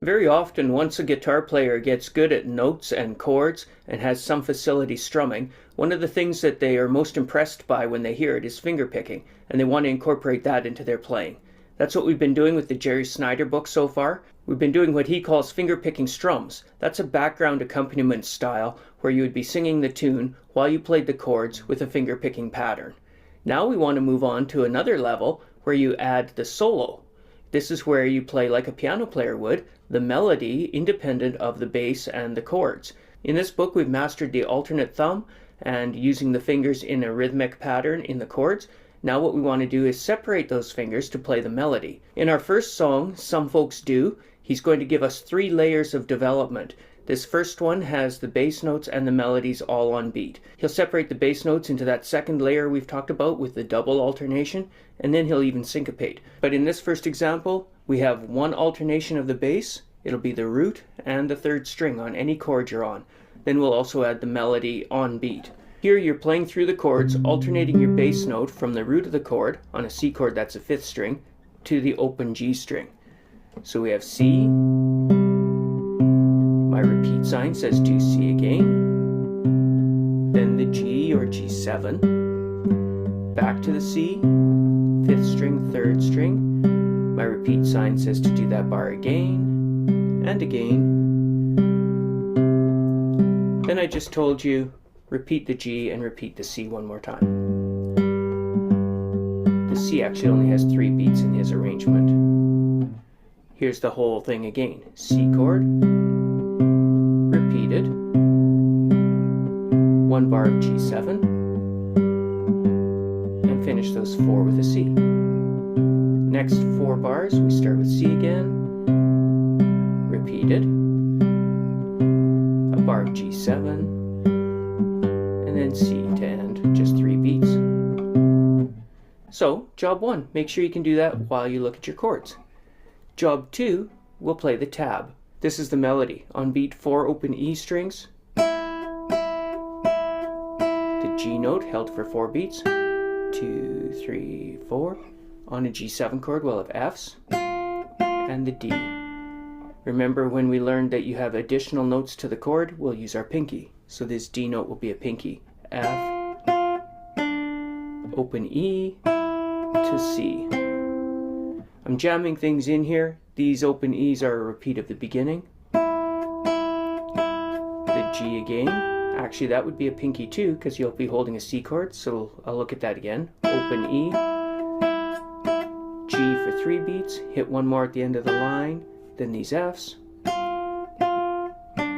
Very often, once a guitar player gets good at notes and chords and has some facility strumming, one of the things that they are most impressed by when they hear it is fingerpicking, and they want to incorporate that into their playing. That's what we've been doing with the Jerry Snyder book so far. We've been doing what he calls fingerpicking strums. That's a background accompaniment style where you would be singing the tune while you played the chords with a fingerpicking pattern. Now we want to move on to another level where you add the solo. This is where you play like a piano player would, the melody independent of the bass and the chords. In this book we've mastered the alternate thumb and using the fingers in a rhythmic pattern in the chords. Now what we want to do is separate those fingers to play the melody. In our first song, Some Folks Do, he's going to give us 3 layers of development. This first one has the bass notes and the melodies all on beat. He'll separate the bass notes into that second layer we've talked about with the double alternation, and then he'll even syncopate. But in this first example, we have one alternation of the bass. It'll be the root and the third string on any chord you're on. Then we'll also add the melody on beat. Here you're playing through the chords, alternating your bass note from the root of the chord, on a C chord that's a 5th string, to the open G string. So we have C, my repeat sign says to C again, then the G or G7, back to the C, 5th string, 3rd string, my repeat sign says to do that bar again, and again. Then I just told you, repeat the G and repeat the C one more time. The C actually only has 3 beats in his arrangement. Here's the whole thing again. C chord, repeated, 1 bar of G7, and finish those 4 with a C. Next 4 bars, we start with C again, repeated, a bar of G7, and then C to end, just 3 beats. So, job 1, make sure you can do that while you look at your chords. Job 2, we'll play the tab. This is the melody. On beat 4 open E strings, the G note held for 4 beats, 2, 3, 4. On a G7 chord we'll have Fs, and the D. Remember when we learned that you have additional notes to the chord, we'll use our pinky. So this D note will be a pinky. F, open E to C. I'm jamming things in here. These open E's are a repeat of the beginning. The G again. Actually, that would be a pinky too, because you'll be holding a C chord, so I'll look at that again. Open E. G for 3 beats. Hit 1 more at the end of the line. Then these Fs.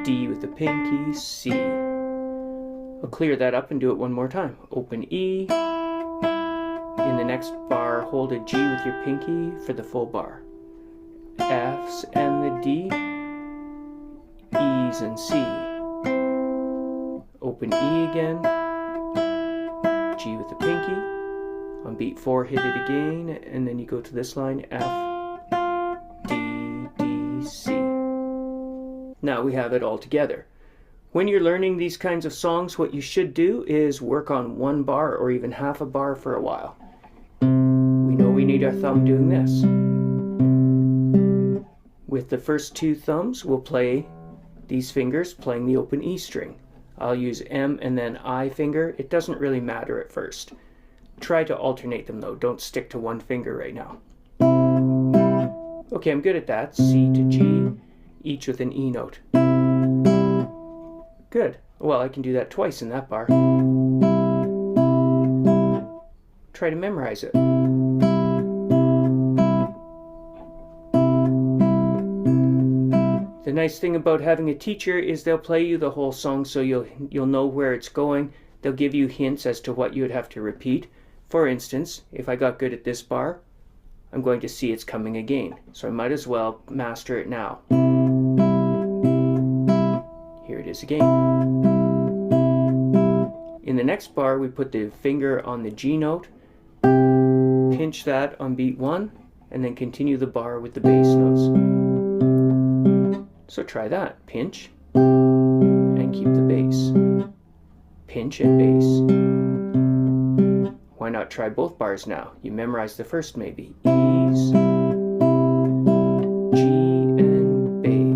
D with the pinky. C. I'll clear that up and do it one more time. Open E. In the next bar, hold a G with your pinky for the full bar. Fs and the D, E's and C. Open E again, G with the pinky. On beat 4, hit it again, and then you go to this line, F, D, D, C. Now we have it all together. When you're learning these kinds of songs, what you should do is work on 1 bar or even half a bar for a while. We know we need our thumb doing this. With the first 2 thumbs, we'll play these fingers playing the open E string. I'll use M and then I finger. It doesn't really matter at first. Try to alternate them though. Don't stick to 1 finger right now. Okay, I'm good at that. C to G, each with an E note. Good. Well, I can do that twice in that bar. Try to memorize it. The nice thing about having a teacher is they'll play you the whole song so you'll know where it's going. They'll give you hints as to what you would have to repeat. For instance, if I got good at this bar, I'm going to see it's coming again. So I might as well master it now. Here it is again. In the next bar, we put the finger on the G note, pinch that on beat 1, and then continue the bar with the bass notes. So try that. Pinch, and keep the bass. Pinch and bass. Why not try both bars now? You memorize the first maybe. E's, G, and bass.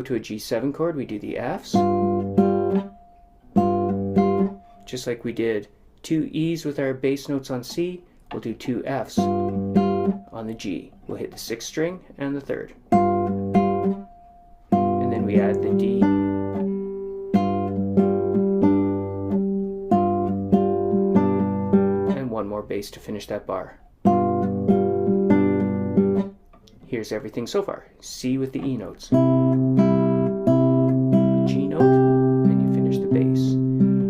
to a G7 chord, we do the Fs. Just like we did 2 E's with our bass notes on C, we'll do 2 Fs on the G. We'll hit the 6th string and the 3rd. And then we add the D. And one more bass to finish that bar. Here's everything so far. C with the E notes. G note, and you finish the bass.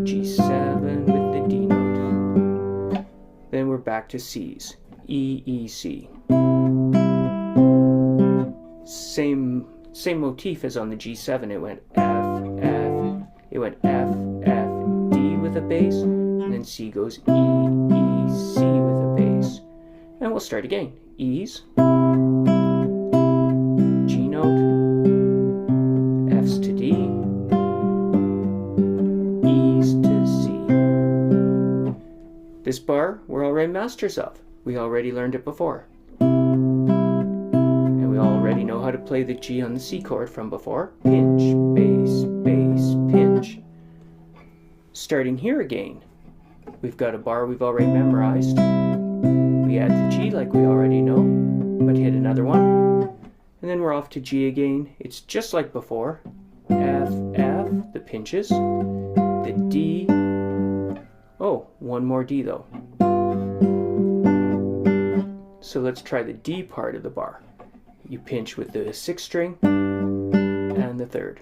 G7 with the D note. Then we're back to C's. E, E, C. Same motif as on the G7. It went F, F. It went F, F, D with a bass, and then C goes E, E, C with a bass. And we'll start again. E's. F's to D, E's to C. This bar we're already masters of. We already learned it before. And we already know how to play the G on the C chord from before. Pinch, bass, bass, pinch. Starting here again, we've got a bar we've already memorized. We add the G like we already know, but hit another one. And then we're off to G again. It's just like before. F, F, the pinches. The D. Oh, one more D though. So let's try the D part of the bar. You pinch with the 6th string and the 3rd.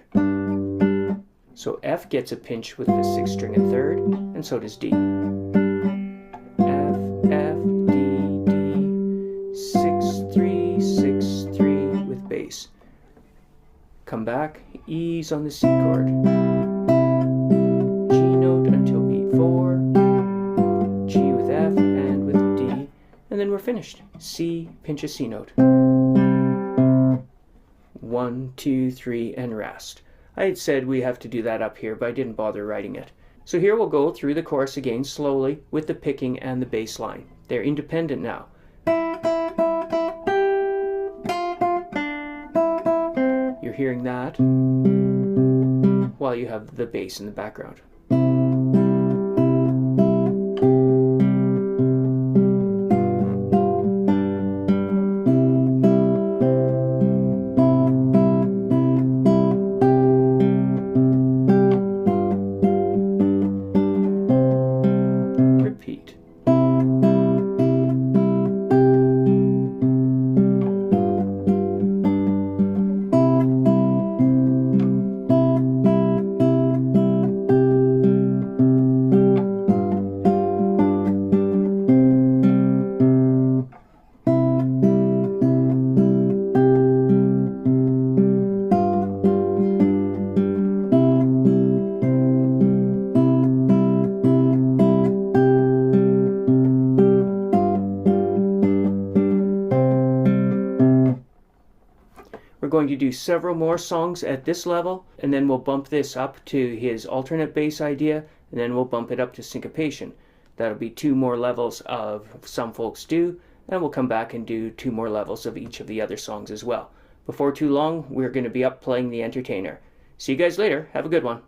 So F gets a pinch with the 6th string and 3rd, and so does D. F, F, D, D, 6, 3, 6, 3 with bass. Come back, E's on the C chord. G note until beat 4, G with F and with D, and then we're finished. C, pinch a C note. 1, 2, 3, and rest. I had said we have to do that up here, but I didn't bother writing it. So here we'll go through the chorus again slowly with the picking and the bass line. They're independent now. You're hearing that while you have the bass in the background. Repeat. We're going to do several more songs at this level, and then we'll bump this up to his alternate bass idea, and then we'll bump it up to syncopation. That'll be 2 more levels of Some Folks Do, and we'll come back and do 2 more levels of each of the other songs as well. Before too long, we're going to be up playing The Entertainer. See you guys later. Have a good one.